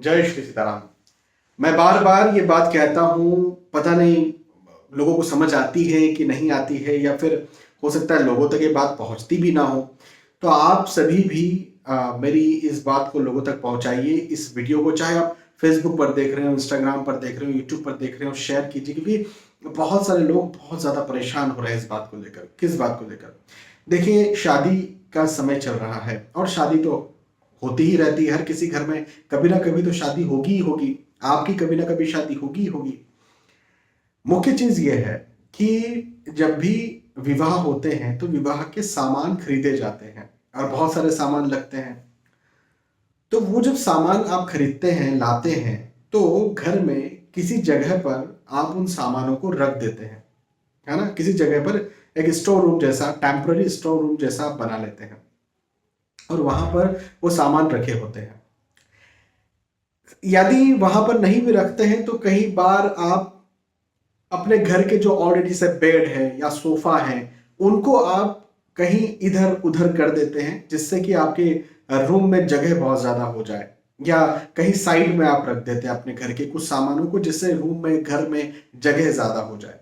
जय श्री सीताराम। मैं बार बार ये बात कहता हूँ, पता नहीं लोगों को समझ आती है कि नहीं आती है, या फिर हो सकता है लोगों तक ये बात पहुँचती भी ना हो। तो आप सभी भी मेरी इस बात को लोगों तक पहुँचाइए। इस वीडियो को चाहे आप फेसबुक पर देख रहे हो, इंस्टाग्राम पर देख रहे हो, यूट्यूब पर देख रहे हो, शेयर कीजिए, क्योंकि बहुत सारे लोग बहुत ज़्यादा परेशान हो रहे हैं इस बात को लेकर। किस बात को लेकर? देखिए, शादी का समय चल रहा है और शादी तो होती ही रहती है। हर किसी घर में कभी ना कभी तो शादी होगी ही होगी। आपकी कभी ना कभी शादी होगी ही होगी। मुख्य चीज ये है कि जब भी विवाह होते हैं तो विवाह के सामान खरीदे जाते हैं और बहुत सारे सामान लगते हैं। तो वो जब सामान आप खरीदते हैं, लाते हैं, तो घर में किसी जगह पर आप उन सामानों को रख देते हैं, है ना। किसी जगह पर एक स्टोर रूम जैसा, टेम्पररी स्टोर रूम जैसा आप बना लेते हैं और वहां पर वो सामान रखे होते हैं। यदि वहां पर नहीं भी रखते हैं तो कई बार आप अपने घर के जो ऑलरेडी से बेड है या सोफा है, उनको आप कहीं इधर उधर कर देते हैं, जिससे कि आपके रूम में जगह बहुत ज्यादा हो जाए, या कहीं साइड में आप रख देते हैं अपने घर के कुछ सामानों को, जिससे रूम में, घर में जगह ज्यादा हो जाए।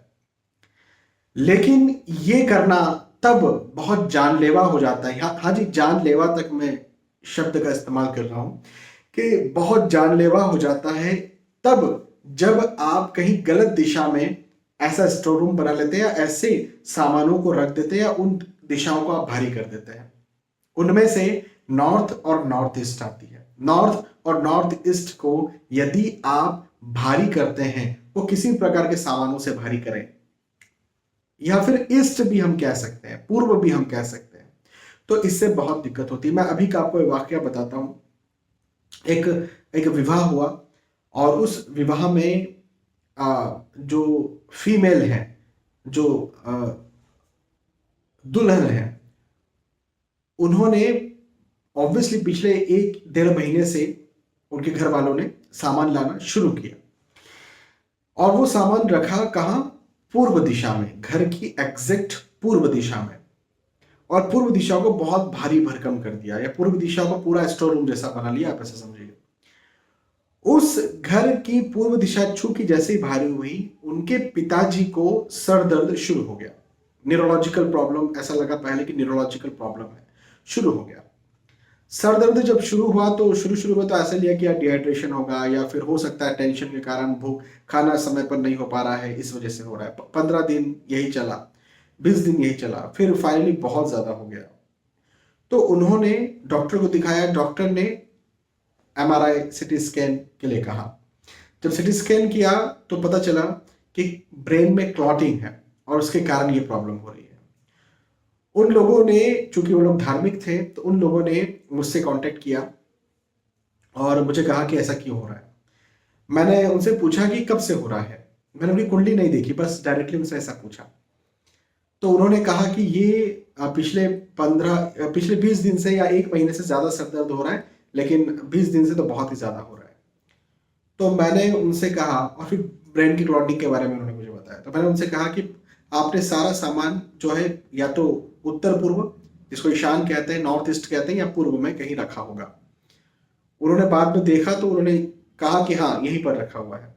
लेकिन ये करना तब बहुत जानलेवा हो जाता है। हाँ जी, जानलेवा तक मैं शब्द का इस्तेमाल कर रहा हूं कि बहुत जानलेवा हो जाता है तब जब आप कहीं गलत दिशा में ऐसा स्टोर रूम बना लेते हैं, या ऐसे सामानों को रख देते हैं, या उन दिशाओं को आप भारी कर देते हैं। उनमें से नॉर्थ और नॉर्थ ईस्ट आती है। नॉर्थ और नॉर्थ ईस्ट को यदि आप भारी करते हैं, वो किसी प्रकार के सामानों से भारी करें, या फिर ईस्ट भी हम कह सकते हैं, पूर्व भी हम कह सकते हैं, तो इससे बहुत दिक्कत होती है। मैं अभी का आपको एक वाकया बताता हूं। एक एक विवाह हुआ और उस विवाह में जो फीमेल है, जो दुल्हन है, उन्होंने ऑब्वियसली पिछले 1-1.5 महीने से उनके घर वालों ने सामान लाना शुरू किया, और वो सामान रखा कहाँ? पूर्व दिशा में, घर की एग्जैक्ट पूर्व दिशा में। और पूर्व दिशा को बहुत भारी भरकम कर दिया, या पूर्व दिशा को पूरा स्टोर रूम जैसा बना लिया, आप ऐसा समझिए। उस घर की पूर्व दिशा चूंकि जैसे ही भारी हुई, उनके पिताजी को सर दर्द शुरू हो गया। न्यूरोलॉजिकल प्रॉब्लम, ऐसा लगा पहले कि न्यूरोलॉजिकल प्रॉब्लम है, शुरू हो गया। सर दर्द जब शुरू हुआ तो शुरू में तो ऐसा लिया कि यार डिहाइड्रेशन होगा, या फिर हो सकता है टेंशन के कारण भूख, खाना समय पर नहीं हो पा रहा है, इस वजह से हो रहा है। 15 दिन यही चला, 20 दिन यही चला, फिर फाइनली बहुत ज्यादा हो गया। तो उन्होंने डॉक्टर को दिखाया। डॉक्टर ने MRI, सिटी स्कैन के लिए कहा। जब सिटी स्कैन किया तो पता चला कि ब्रेन में क्लॉटिंग है और उसके कारण ये प्रॉब्लम हो रही है। उन लोगों ने, चूंकि वो लोग धार्मिक थे, तो उन लोगों ने मुझसे कांटेक्ट किया और मुझे कहा कि ऐसा क्यों हो रहा है। मैंने उनसे पूछा कि कब से हो रहा है। मैंने उनकी कुंडली नहीं देखी, बस डायरेक्टली उनसे ऐसा पूछा। तो उन्होंने कहा कि ये पिछले 20 दिन से या 1 महीने से ज्यादा सर दर्द हो रहा है, लेकिन 20 दिन से तो बहुत ही ज्यादा हो रहा है। तो मैंने उनसे कहा, और फिर ब्रेन की क्लॉटिंग के बारे में उन्होंने मुझे बताया। तो मैंने उनसे कहा कि आपने सारा सामान जो है, या तो उत्तर पूर्व, जिसको ईशान कहते हैं, नॉर्थ ईस्ट कहते हैं, या पूर्व में कहीं रखा होगा। उन्होंने बाद में देखा तो उन्होंने कहा कि हाँ, यहीं पर रखा हुआ है।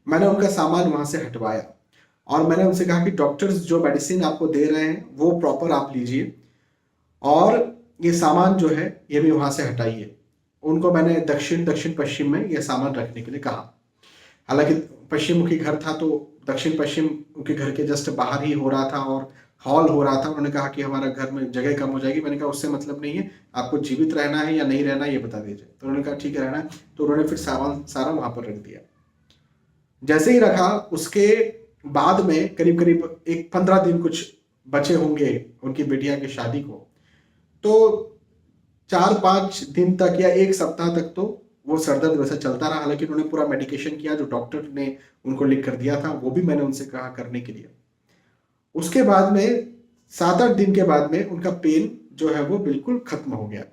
मैंने उनका सामान वहां से हटवाया और मैंने उनसे कहा कि डॉक्टर्स जो मेडिसिन आपको दे रहे हैं वो प्रॉपर आप लीजिए, और ये सामान जो है ये भी वहां से हटाइए। उनको मैंने दक्षिण पश्चिम में ये सामान रखने के लिए कहा। हालांकि पश्चिम मुखी घर था, तो दक्षिण पश्चिम उनके घर के जस्ट बाहर ही हो रहा था और हॉल हो रहा था। उन्होंने कहा कि हमारा घर में जगह कम हो जाएगी। मैंने कहा उससे मतलब नहीं है, आपको जीवित रहना है या नहीं रहना है ये बता दीजिए। तो उन्होंने कहा ठीक है, रहना है। तो उन्होंने फिर सामान सारा वहां पर रख दिया। जैसे ही रखा, उसके बाद में करीब करीब एक 15 दिन कुछ बचे होंगे उनकी बिटिया की शादी को, तो 4-5 दिन तक या 1 सप्ताह तक तो वो सर दर्द वैसा चलता रहा। हालांकि उन्होंने पूरा मेडिकेशन किया जो डॉक्टर ने उनको लिख कर दिया था, वो भी मैंने उनसे कहा करने के लिए। उसके बाद में 7-8 दिन के बाद में उनका पेन जो है वो बिल्कुल खत्म हो गया।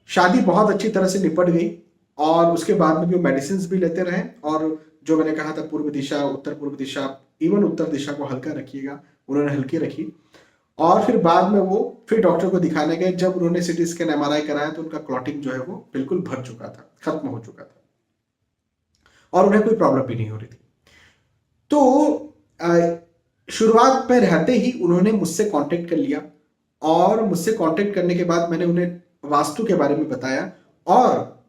शादी बहुत अच्छी तरह से निपट गई, और उसके बाद में भी वो मेडिसिन भी लेते रहे। और जो मैंने कहा था पूर्व दिशा, उत्तर पूर्व दिशा, इवन उत्तर दिशा को हल्का रखिएगा, उन्होंने हल्की रखी। और फिर बाद में वो फिर डॉक्टर को दिखाने गए। जब उन्होंने सिटी स्कैन MRI कराया तो उनका क्लॉटिंग जो है वो बिल्कुल भर चुका था, खत्म हो चुका था। और उन्हें कोई प्रॉब्लम भी नहीं हो रही थी। तो शुरुआत में रहते ही उन्होंने मुझसे कांटेक्ट कर लिया, और मुझसे कांटेक्ट करने के बाद मैंने उन्हें वास्तु के बारे में बताया, और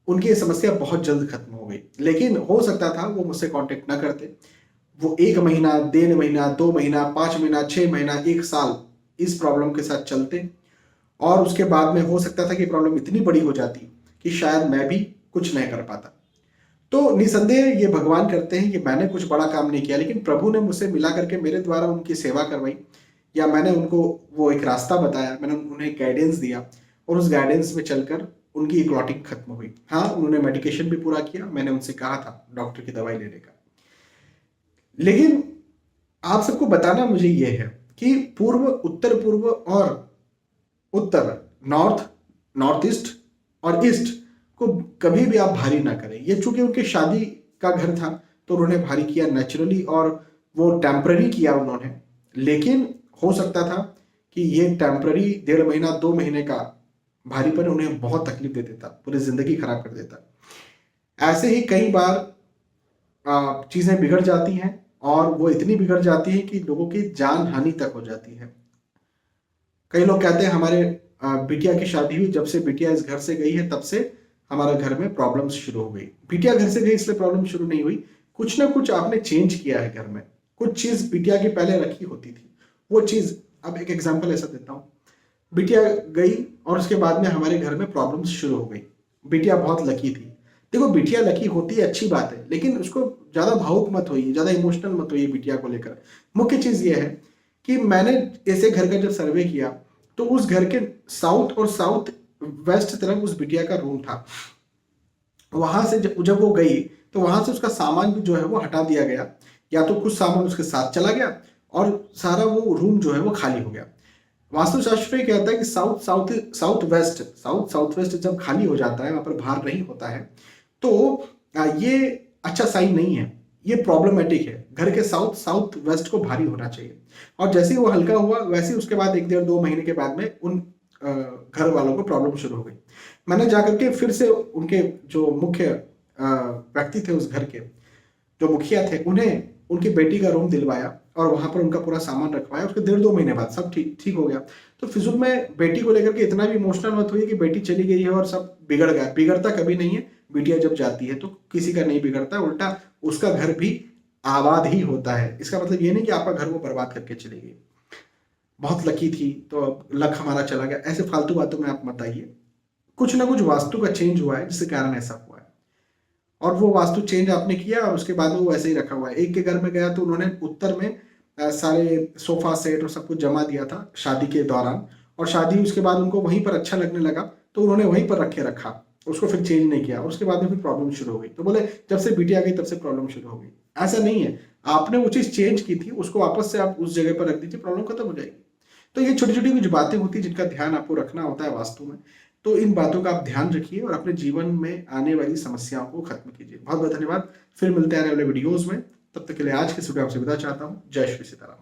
उनकी ये समस्या बहुत जल्द खत्म हो गई। लेकिन हो सकता था वो मुझसे कांटेक्ट ना करते, वो 1 महीना, 1.5 महीना, 2 महीना, 5 महीना, 6 महीना, 1 साल इस प्रॉब्लम के साथ चलते, और उसके बाद में हो सकता था कि प्रॉब्लम इतनी बड़ी हो जाती कि शायद मैं भी कुछ नहीं कर पाता। तो निसंदेह ये भगवान करते हैं कि मैंने कुछ बड़ा काम नहीं किया, लेकिन प्रभु ने मुझसे मिला करके मेरे द्वारा उनकी सेवा करवाई, या मैंने उनको वो एक रास्ता बताया, मैंने उन्हें गाइडेंस दिया, और उस गाइडेंस में चलकर उनकी क्लॉटिंग खत्म हुई। हाँ, उन्होंने मेडिकेशन भी पूरा किया, मैंने उनसे कहा था डॉक्टर की दवाई लेने का। लेकिन आप सबको बताना मुझे ये है कि पूर्व, उत्तर पूर्व और उत्तर, नॉर्थ, नॉर्थ ईस्ट और ईस्ट को कभी भी आप भारी ना करें। ये चूंकि उनके शादी का घर था तो उन्होंने भारी किया नेचुरली, और वो टेम्पररी किया उन्होंने। लेकिन हो सकता था कि ये टेम्पररी 1.5 महीना, 2 महीने का भारीपन उन्हें बहुत तकलीफ दे देता, पूरी जिंदगी खराब कर देता। ऐसे ही कई बार चीजें बिगड़ जाती हैं, और वो इतनी बिगड़ जाती है कि लोगों की जान हानि तक हो जाती है। कई लोग कहते हैं हमारे बिटिया की शादी हुई, जब से बिटिया इस घर से गई है तब से हमारे घर में प्रॉब्लम्स शुरू हो गई। बिटिया घर से गई इसलिए प्रॉब्लम शुरू नहीं हुई, कुछ ना कुछ आपने चेंज किया है घर में, कुछ चीज बिटिया की पहले रखी होती थी, वो चीज। अब एक एग्जांपल ऐसा देता हूँ, बिटिया गई और उसके बाद में हमारे घर में प्रॉब्लम्स शुरू हो गई। बिटिया बहुत लकी थी। देखो, बिटिया लकी होती है, अच्छी बात है, लेकिन उसको ज्यादा भावुक मत होइए, ज्यादा इमोशनल मत होइए बिटिया को लेकर। मुख्य चीज ये है कि मैंने ऐसे घर का जब सर्वे किया तो उस घर के साउथ और साउथ वेस्ट तरफ उस बिटिया का रूम था। वहां से जब वो गई तो वहां से उसका सामान भी जो है वो हटा दिया गया, या तो कुछ सामान उसके साथ चला गया, और सारा वो रूम जो है वो खाली हो गया। वास्तुशास्त्र ये कहता है कि साउथ साउथ वेस्ट जब खाली हो जाता है, वहां पर भार नहीं होता है, तो ये अच्छा साइन नहीं है, ये प्रॉब्लमेटिक है। घर के साउथ साउथ वेस्ट को भारी होना चाहिए। और जैसे ही वो हल्का हुआ, वैसे ही उसके बाद 1 1.5 2 महीने के बाद में उन घर वालों को प्रॉब्लम शुरू हो गई। मैंने जाकर के फिर से उनके जो मुख्य व्यक्ति थे उस घर के, जो मुखिया थे, उन्हें उनकी बेटी का रूम दिलवाया और वहां पर उनका पूरा सामान रखवाया। उसके 1.5 2 महीने बाद सब ठीक ठीक हो गया। तो फिजूल में बेटी को लेकर के इतना भी इमोशनल मत हुई कि बेटी चली गई है और सब बिगड़ गया। बिगड़ता कभी नहीं है। बिटिया जब जाती है तो किसी का नहीं बिगड़ता, उल्टा उसका घर भी आबाद ही होता है। इसका मतलब ये नहीं कि आपका घर वो बर्बाद करके चली गई, बहुत लकी थी तो अब लक हमारा चला गया, ऐसे फालतू बातों में आप मत आइए। कुछ ना कुछ वास्तु का चेंज हुआ है जिसके कारण ऐसा हुआ है, और वो वास्तु चेंज आपने किया और उसके बाद वो वैसे ही रखा हुआ है। एक के घर में गया तो उन्होंने उत्तर में सारे सोफा सेट और सब कुछ जमा दिया था शादी के दौरान, और शादी उसके बाद उनको वहीं पर अच्छा लगने लगा तो उन्होंने वहीं पर रखा, उसको फिर चेंज नहीं किया, और उसके बाद में फिर प्रॉब्लम शुरू हो गई। तो बोले जब से बिटिया गई तब से प्रॉब्लम शुरू हो गई। ऐसा नहीं है, आपने वो चीज चेंज की थी, उसको वापस से आप उस जगह पर रख दीजिए, प्रॉब्लम खत्म हो जाएगी। तो ये छोटी छोटी कुछ बातें होती है जिनका ध्यान आपको रखना होता है वास्तु में। तो इन बातों का आप ध्यान रखिए और अपने जीवन में आने वाली समस्याओं को खत्म कीजिए। बहुत बहुत धन्यवाद। फिर मिलते हैं अगले वीडियोज में। तब तक के लिए आज के सुबह आपसे विदा चाहता हूँ। जय श्री सीताराम।